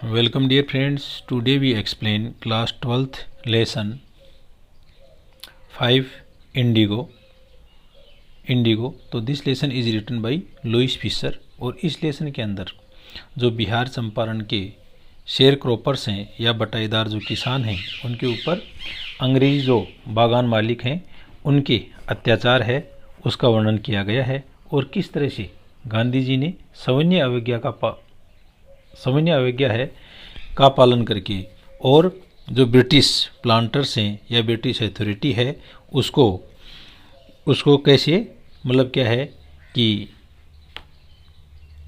Welcome dear friends. Today we explain class 12th lesson 5 Indigo. तो this lesson is written by Louis Fischer. और इस lesson के अंदर जो बिहार चंपारण के शेयर क्रॉपर्स हैं या बटाईदार जो किसान हैं उनके ऊपर अंग्रेज जो बागान मालिक हैं उनके अत्याचार है उसका वर्णन किया गया है और किस तरह से गांधी जी ने सविनय अवज्ञा है का पालन करके और जो ब्रिटिश प्लांटर्स हैं या ब्रिटिश अथॉरिटी है उसको कैसे मतलब क्या है कि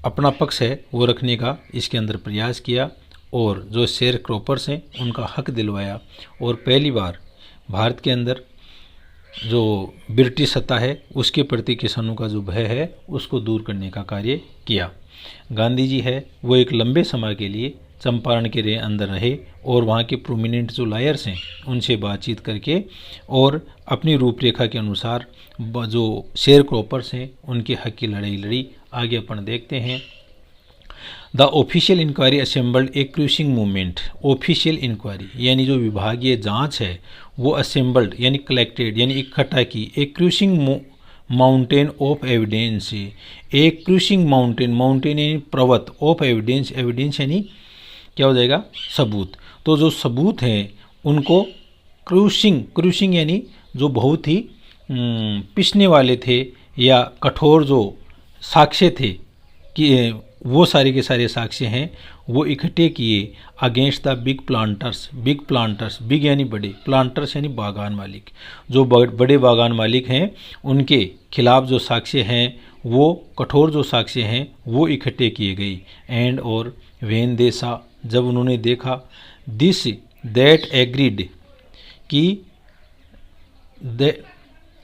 अपना पक्ष है वो रखने का इसके अंदर प्रयास किया और जो शेयर क्रॉपर्स हैं उनका हक दिलवाया। और पहली बार भारत के अंदर जो ब्रिटिश सत्ता है उसके प्रति किसानों का जो भय है उसको दूर करने का कार्य किया। गांधी जी है वो एक लंबे समय के लिए चंपारण के अंदर रहे और वहाँ के प्रोमिनेंट जो लायर्स हैं उनसे बातचीत करके और अपनी रूपरेखा के अनुसार जो शेयर क्रॉपर्स हैं उनके हक की लड़ाई लड़ी। आगे अपन देखते हैं। The official inquiry assembled a crushing movement. Official inquiry यानी जो विभागीय जांच है वो असेंबल्ड यानी कलेक्टेड यानी इकट्ठा की एक क्रूसिंग माउंटेन ऑफ एविडेंस। एक क्रूसिंग माउंटेन यानी पर्वत ऑफ एविडेंस यानी क्या हो जाएगा सबूत। तो जो सबूत हैं उनको क्रूसिंग यानी जो बहुत ही पिसने वाले थे या कठोर जो साक्ष्य थे कि वो सारे के सारे साक्ष्य हैं वो इकट्ठे किए against the big planters big यानी बड़े, प्लांटर्स यानी बागान मालिक। जो बड़े बागान मालिक हैं उनके खिलाफ जो साक्ष्य हैं वो कठोर जो साक्ष्य हैं वो इकट्ठे किए गए। एंड और वेन दे सा जब उन्होंने देखा दिस दैट एग्रीड कि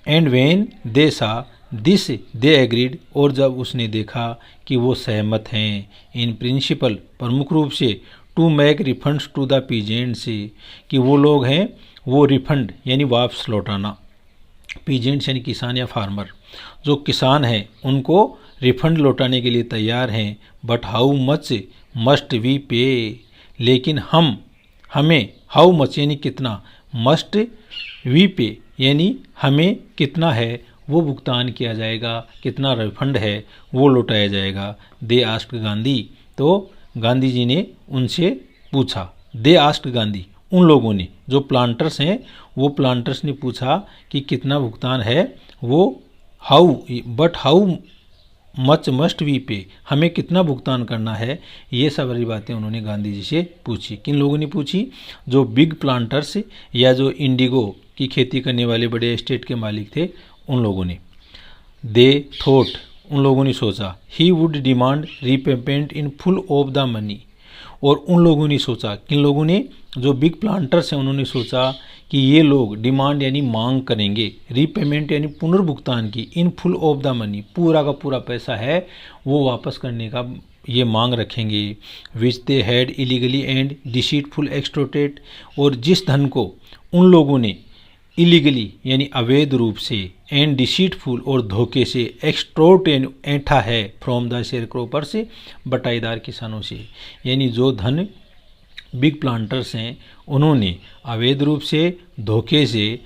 एंड वेन दे सा दिस दे एग्रीड और जब उसने देखा कि वो सहमत हैं इन प्रिंसिपल प्रमुख रूप से to make refunds to the peasants कि वो लोग हैं वो रिफंड यानी वापस लौटाना। पीजेंट्स यानी किसान या फार्मर, जो किसान हैं उनको रिफंड लौटाने के लिए तैयार हैं। But how much must we pay, लेकिन हमें हाउ मच यानी कितना, मस्ट वी पे यानी हमें कितना है वो भुगतान किया जाएगा, कितना रिफंड है वो लौटाया जाएगा। दे आस्क्ड गांधी, तो गांधी जी ने उनसे पूछा। दे आस्क्ड गांधी उन लोगों ने जो प्लांटर्स हैं वो प्लांटर्स ने पूछा कि कितना भुगतान है वो हाउ मच मस्ट वी पे हमें कितना भुगतान करना है। ये सारी बातें उन्होंने गांधी जी से पूछी। किन लोगों ने पूछी? जो बिग प्लांटर्स या जो इंडिगो की खेती करने वाले बड़े एस्टेट के मालिक थे उन लोगों ने। दे थॉट उन लोगों ने सोचा he would demand repayment in full of the money. और उन लोगों ने सोचा, किन लोगों ने? जो बिग प्लांटर्स हैं उन्होंने सोचा कि ये लोग डिमांड यानी मांग करेंगे, रीपेमेंट यानी पुनर्भुगतान की, in full of the money पूरा का पूरा पैसा है वो वापस करने का ये मांग रखेंगे। Which they had illegally and deceitful extorted, और जिस धन को उन लोगों ने इलीगली यानी अवैध रूप से एंड डिसीटफुल और धोखे से एक्सट्रोट ऐंठा है फ्रॉम द शेयर क्रॉपर से बटाईदार किसानों से। यानी जो धन बिग प्लांटर्स हैं उन्होंने अवैध रूप से धोखे से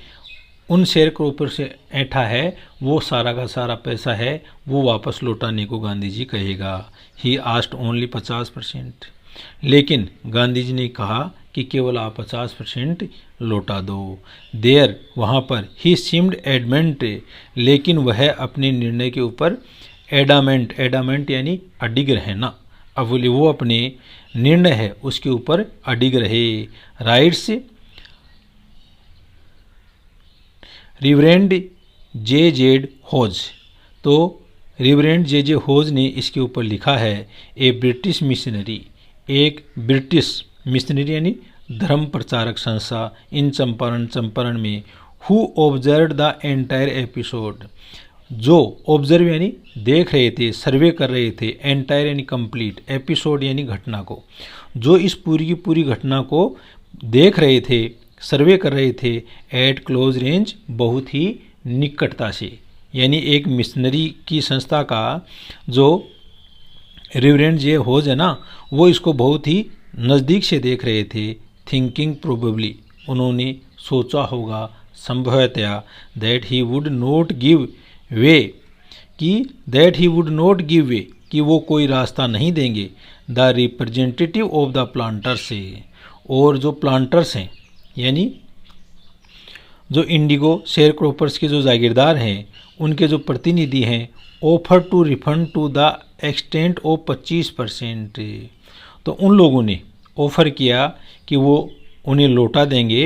उन शेयर क्रॉपर से ऐंठा है वो सारा का सारा पैसा है वो वापस लौटाने को गांधी जी कहेगा। ही आस्क्ड ओनली 50%, लेकिन गांधी जी ने कहा कि केवल आप 50% लौटा दो। देयर वहाँ पर ही सीम्ड एडमेंट, लेकिन वह अपने निर्णय के ऊपर एडामेंट यानी अडिग रहना, अब वो अपने निर्णय है उसके ऊपर अडिग रहे। राइट्स रिवरेंड जे होज, तो रिवरेंड जे होज ने इसके ऊपर लिखा है ए ब्रिटिश मिशनरी, एक ब्रिटिश मिशनरी यानी धर्म प्रचारक संस्था इन चंपारण में, who observe the entire episode, जो ऑब्जर्व यानी देख रहे थे, सर्वे कर रहे थे, एंटायर यानी कंप्लीट, एपिसोड यानी घटना को, जो इस पूरी की पूरी घटना को देख रहे थे, सर्वे कर रहे थे, एट क्लोज रेंज बहुत ही निकटता से। यानी एक मिशनरी की संस्था का जो रिवरेंड जे होज है ना वो इसको बहुत ही नज़दीक से देख रहे थे। थिंकिंग प्रोबेबली, उन्होंने सोचा होगा, संभवतया, that he would not give way, कि वो कोई रास्ता नहीं देंगे। The representative of the planters से, और जो प्लांटर्स हैं यानी जो इंडिगो शेयर क्रॉपर्स के जो जागीरदार हैं, उनके जो प्रतिनिधि हैं, offer to refund to the extent of 25%। तो उन लोगों ने ऑफ़र किया कि वो उन्हें लौटा देंगे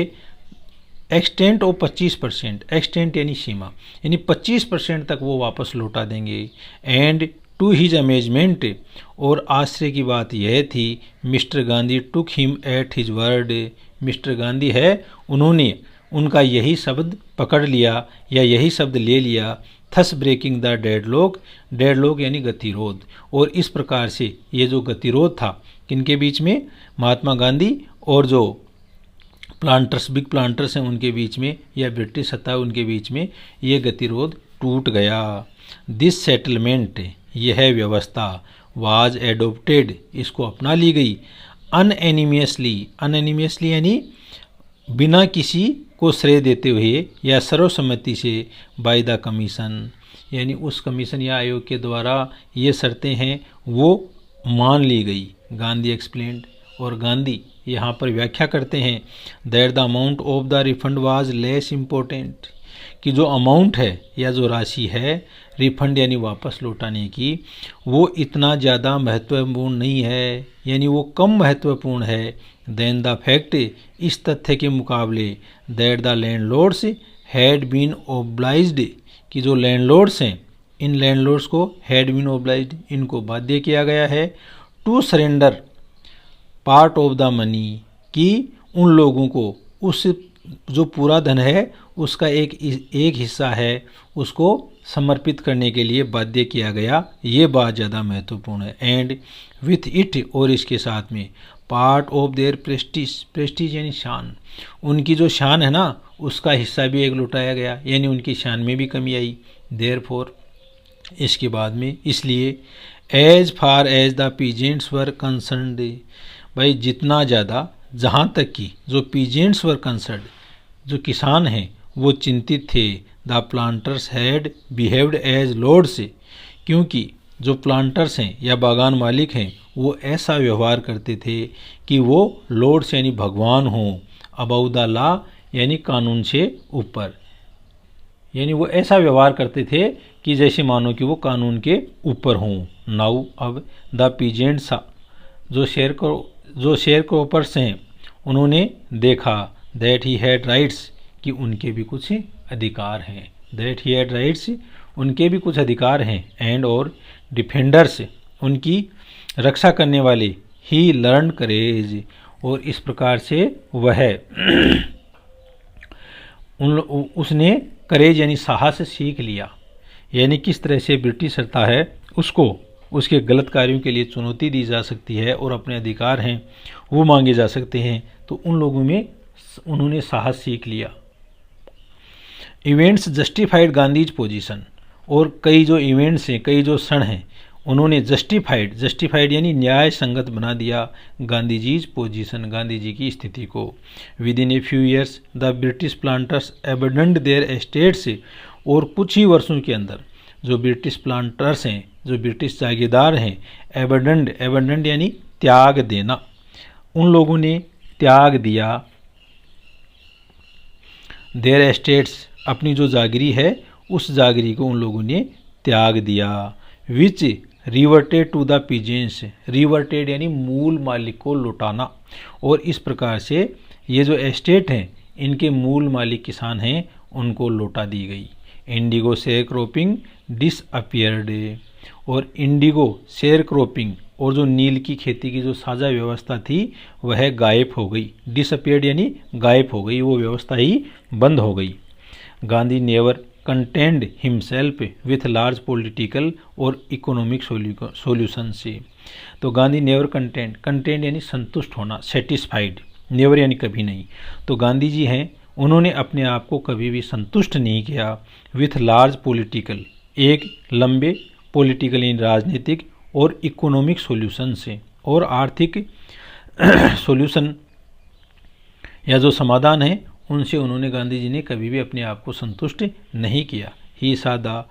एक्सटेंट ऑफ 25%, एक्सटेंट यानी सीमा, यानी 25% तक वो वापस लौटा देंगे। एंड टू हिज अमेजमेंट, और आश्चर्य की बात यह थी, mister Gandhi took him at his word, mister Gandhi है उन्होंने उनका यही शब्द पकड़ लिया या यही शब्द ले लिया। Thus breaking the deadlock, deadlock यानी गतिरोध, और इस प्रकार से ये जो गतिरोध था किनके बीच में, महात्मा गांधी और जो प्लांटर्स, बिग प्लांटर्स हैं उनके बीच में, या ब्रिटिश सत्ता है उनके बीच में, ये गतिरोध टूट गया। दिस सेटलमेंट, यह व्यवस्था, वाज एडोप्टेड, इसको अपना ली गई। अनएनिमियसली, अनएनिमियसली यानी बिना किसी को श्रेय देते हुए या सर्वसम्मति से, बाय द कमीशन, यानी उस कमीशन या आयोग के द्वारा ये शर्तें हैं वो मान ली गई। गांधी एक्सप्लेन्ड, और गांधी यहाँ पर व्याख्या करते हैं, that the amount of the refund was less important, कि जो अमाउंट है या जो राशि है रिफंड यानी वापस लौटाने की, वो इतना ज़्यादा महत्वपूर्ण नहीं है, यानी वो कम महत्वपूर्ण है। देन द फैक्ट, इस तथ्य के मुकाबले, that the landlords had been obliged, कि जो लैंडलॉर्ड्स हैं, इन लैंडलॉर्ड्स को हैड बीन ओब्लाइज्ड, इनको बाध्य किया गया है, to surrender part of the money, कि उन लोगों को उस जो पूरा धन है उसका एक हिस्सा है उसको समर्पित करने के लिए बाध्य किया गया। ये बात ज़्यादा महत्वपूर्ण है। एंड विथ इट, और इसके साथ में, part of their Prestige, Prestige यानी शान, उनकी जो शान है ना उसका हिस्सा भी एक लुटाया गया, यानी उनकी शान में भी कमी आई। देयरफॉर, इसके बाद में, इसलिए, as far as the peasants were concerned, भाई जितना ज़्यादा, जहाँ तक कि जो पीजेंट्स वर कंसर्न्ड, जो किसान हैं वो चिंतित थे, the planters had behaved as lords, क्योंकि जो प्लांटर्स हैं या बागान मालिक हैं वो ऐसा व्यवहार करते थे कि वो लॉर्ड्स यानी भगवान हों, अबाउ द लॉ यानी कानून से ऊपर, यानी वो ऐसा व्यवहार करते थे कि जैसे मानो कि वो कानून के ऊपर हों। नाउ, अब, द पीजेंट्स, जो शेयर क्रॉपर्स हैं उन्होंने देखा, दैट ही हैड राइट्स, कि उनके भी कुछ अधिकार हैं, दैट ही हैड राइट्स, उनके भी कुछ अधिकार हैं। एंड, और, डिफेंडर्स, उनकी रक्षा करने वाले, ही लर्न करेज, और इस प्रकार से वह उसने करेज यानी साहस सीख लिया, यानी किस तरह से ब्रिटिश सत्ता है उसको उसके गलत कार्यों के लिए चुनौती दी जा सकती है और अपने अधिकार हैं वो मांगे जा सकते हैं। तो उन लोगों में उन्होंने साहस सीख लिया। इवेंट्स जस्टिफाइड गांधीज पोजीशन, और कई जो इवेंट्स हैं, कई जो क्षण हैं, उन्होंने जस्टिफाइड यानी न्याय संगत बना दिया गांधी जीज पोजीशन, गांधी जी की स्थिति को। Within a few years the British planters abandoned their estates, और कुछ ही वर्षों के अंदर जो ब्रिटिश प्लांटर्स हैं, जो ब्रिटिश जागीरदार हैं, एबंडन्ड यानी त्याग देना, उन लोगों ने त्याग दिया देयर एस्टेट्स, अपनी जो जागीरी है उस जागीरी को उन लोगों ने त्याग दिया। Which reverted to the peasants, reverted यानी मूल मालिक को लौटाना, और इस प्रकार से ये जो एस्टेट हैं इनके मूल मालिक किसान हैं उनको लौटा दी गई। इंडिगो शेयर क्रॉपिंग डिसअपियर्ड, और इंडिगो शेयर क्रॉपिंग और जो नील की खेती की जो साझा व्यवस्था थी वह गायब हो गई। डिसअपियर्ड यानी गायब हो गई, वो व्यवस्था ही बंद हो गई। Gandhi never contained himself with large political और इकोनॉमिक सॉल्यूशन से, तो गांधी नेवर कंटेंट यानी संतुष्ट होना, सेटिस्फाइड, नेवर यानी कभी नहीं। तो गांधी जी हैं उन्होंने अपने आप को कभी भी संतुष्ट नहीं किया विथ लार्ज पॉलिटिकल, एक लंबे पॉलिटिकल यानी राजनीतिक और इकोनॉमिक सॉल्यूशन से, और आर्थिक सॉल्यूशन या जो समाधान है उनसे उन्होंने गांधी जी ने कभी भी अपने आप को संतुष्ट नहीं किया। ही saw the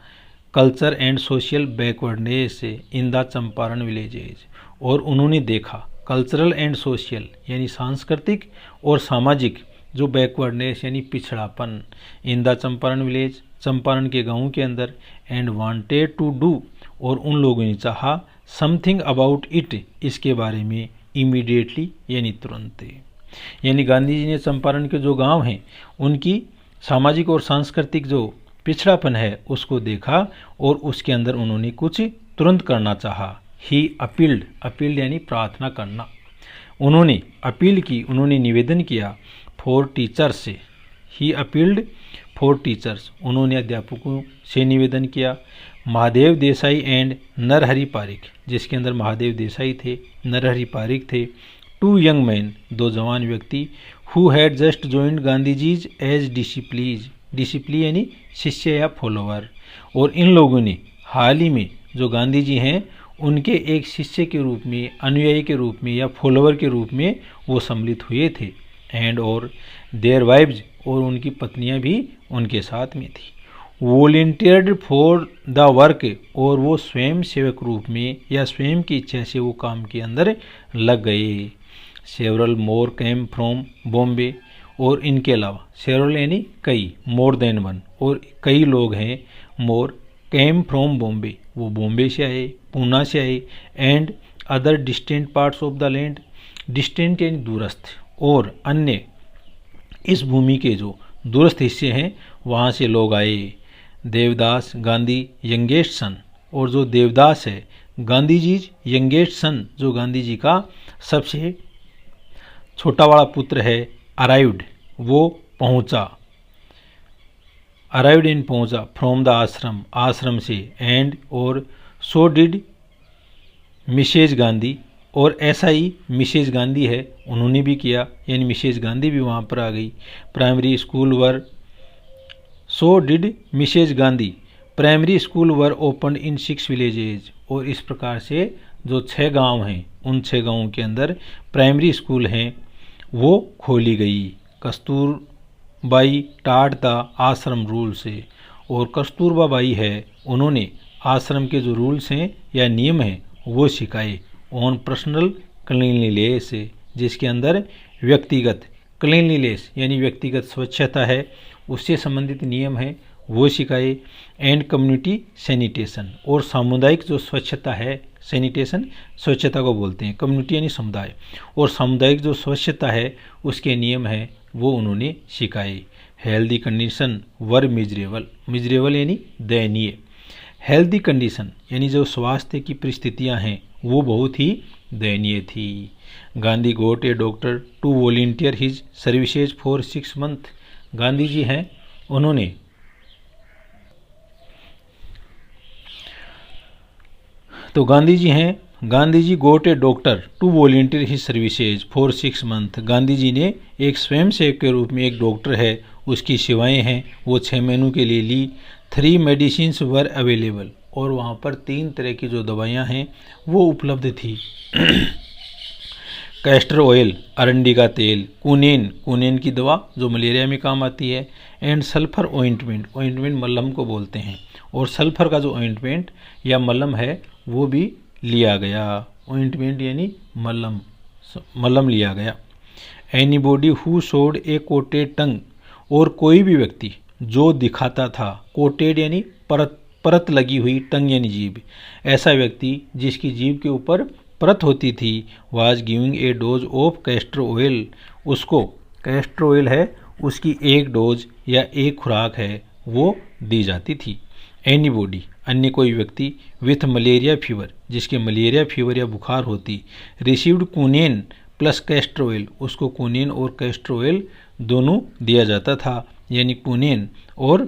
culture and social backwardness in the Champaran villages, और उन्होंने देखा कल्चरल एंड सोशल यानी सांस्कृतिक और सामाजिक जो बैकवर्डनेस यानी पिछड़ापन in the Champaran village, Champaran के गाँव के अंदर, एंड वांटेड टू डू, और उन लोगों ने चाहा समथिंग अबाउट इट, इसके बारे में इमीडिएटली यानी तुरंत। यानी गांधी जी ने चंपारण के जो गांव हैं उनकी सामाजिक और सांस्कृतिक जो पिछड़ापन है उसको देखा और उसके अंदर उन्होंने कुछ तुरंत करना चाहा। ही अपील्ड यानी प्रार्थना करना, उन्होंने अपील की, उन्होंने निवेदन किया फॉर टीचर्स से। ही अपील्ड फॉर टीचर्स, उन्होंने अध्यापकों से निवेदन किया। महादेव देसाई एंड नरहरि पारिक, जिसके अंदर महादेव देसाई थे, नरहरि पारिक थे। टू यंग मैन, दो जवान व्यक्ति, who had just joined Gandhiji's as disciple यानी शिष्य या फॉलोवर, और इन लोगों ने हाल ही में जो गांधी जी हैं उनके एक शिष्य के रूप में, अनुयायी के रूप में या फॉलोवर के रूप में वो सम्मिलित हुए थे। एंड और देयर वाइव्स, और उनकी पत्नियां भी उनके साथ में थी। वॉलेंटियर्ड फॉर द वर्क, और वो स्वयं सेवक रूप में या स्वयं की इच्छा से वो काम के अंदर लग गए। Several more came from Bombay, और इनके अलावा सेवरल यानी कई, मोर देन वन, और कई लोग हैं। मोर केम फ्रॉम बॉम्बे, वो बॉम्बे से आए, पूना से आए। And other distant parts of the land, distant यानी दूरस्थ, और अन्य इस भूमि के जो दूरस्थ हिस्से हैं वहाँ से लोग आए। देवदास गांधी यंगेस्ट सन, और जो देवदास है गांधी जी यंगेस्ट सन, जो गांधी जी का सबसे छोटा वाला पुत्र है, अराइव्ड, वो पहुँचा, अराइव्ड इन पहुँचा, फ्रॉम द आश्रम, आश्रम से। एंड और सो डिड मिसेज गांधी, और ऐसा ही मिसेज गांधी है उन्होंने भी किया, यानी मिसेज गांधी भी वहाँ पर आ गई। Primary school were, so did Mrs Gandhi, primary school were open in 6 villages, और इस प्रकार से जो 6 गांव हैं उन 6 गांवों के अंदर प्राइमरी स्कूल हैं वो खोली गई। कस्तूरबाई टाट द आश्रम रूल से, और कस्तूरबा बाई है उन्होंने आश्रम के जो रूल्स हैं या नियम हैं वो सिखाए। ऑन पर्सनल क्लीनलीनेस, जिसके अंदर व्यक्तिगत क्लीनलीनेस यानी व्यक्तिगत स्वच्छता है उससे संबंधित नियम है वो सिखाए। एंड कम्युनिटी सैनिटेशन, और सामुदायिक जो स्वच्छता है, सैनिटेशन स्वच्छता को बोलते हैं, कम्युनिटी यानी समुदाय, और सामुदायिक जो स्वच्छता है उसके नियम है वो उन्होंने सिखाए। हेल्दी कंडीशन वर मिजरेबल यानी दयनीय। हेल्दी कंडीशन यानी जो स्वास्थ्य की परिस्थितियां हैं वो बहुत ही दयनीय थी। Gandhi got a doctor to volunteer his services for 6 month, Gandhi ji हैं उन्होंने Gandhi ji got a doctor to volunteer his services for 6 month, Gandhi ji ने एक स्वयंसेवक के रूप में, एक डॉक्टर है उसकी सेवाएं हैं वो 6 महीनों के लिए ली। 3 मेडिसिन्स वर अवेलेबल, और वहाँ पर 3 तरह की जो दवाइयाँ हैं वो उपलब्ध थी। कैस्टर ऑयल अरंडी का तेल, कुनेन की दवा जो मलेरिया में काम आती है। एंड सल्फर ऑइंटमेंट मल्लम को बोलते हैं, और सल्फर का जो ऑइंटमेंट या मल्लम है वो भी लिया गया। ऑइंटमेंट यानी मल्लम लिया गया। Anybody who showed A coated टंग, और कोई भी व्यक्ति जो दिखाता था, कोटेड यानी परत लगी हुई, टंग यानी जीभ, ऐसा व्यक्ति जिसकी जीभ के ऊपर परत होती थी, was giving a dose of castor oil, उसको कैस्टर ऑयल है उसकी एक डोज या एक खुराक है वो दी जाती थी। एनीबॉडी अन्य कोई व्यक्ति विथ मलेरिया फीवर, जिसके मलेरिया फीवर या बुखार होती, रिसीव्ड कुनेन प्लस कैस्टर ऑयल, उसको कुनेन और कैस्टर ऑयल दोनों दिया जाता था, यानी कुनेन और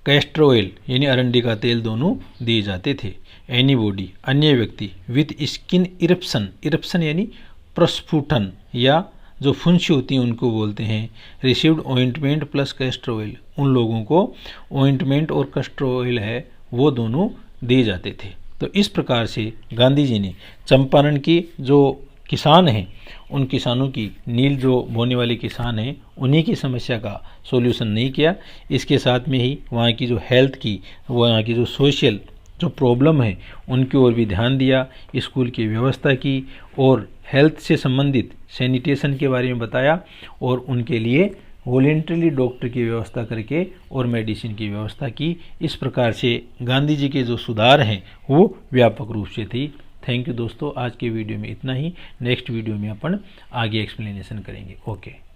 कैस्टर ऑयल यानी अरंडी का तेल दोनों दिए जाते थे। एनीबॉडी अन्य व्यक्ति विथ स्किन इरप्शन यानी प्रस्फुटन या जो फुंसी होती हैं उनको बोलते हैं। Received ointment plus castor oil, उन लोगों को ऑइंटमेंट और कैस्टर ऑयल है वो दोनों दिए जाते थे। तो इस प्रकार से गांधी जी ने चंपारण की जो किसान हैं उन किसानों की नील जो बोने वाले किसान हैं उन्हीं की समस्या का सॉल्यूशन नहीं किया। इसके साथ में ही वहाँ की जो हेल्थ की, वहाँ की जो सोशल जो प्रॉब्लम है उनकी ओर भी ध्यान दिया, स्कूल की व्यवस्था की और हेल्थ से संबंधित सैनिटेशन के बारे में बताया और उनके लिए वॉलेंटरी डॉक्टर की व्यवस्था करके और मेडिसिन की व्यवस्था की। इस प्रकार से गांधी जी के जो सुधार हैं वो व्यापक रूप से थी। थैंक यू दोस्तों, आज के वीडियो में इतना ही। नेक्स्ट वीडियो में अपन आगे एक्सप्लेनेशन करेंगे। ओके।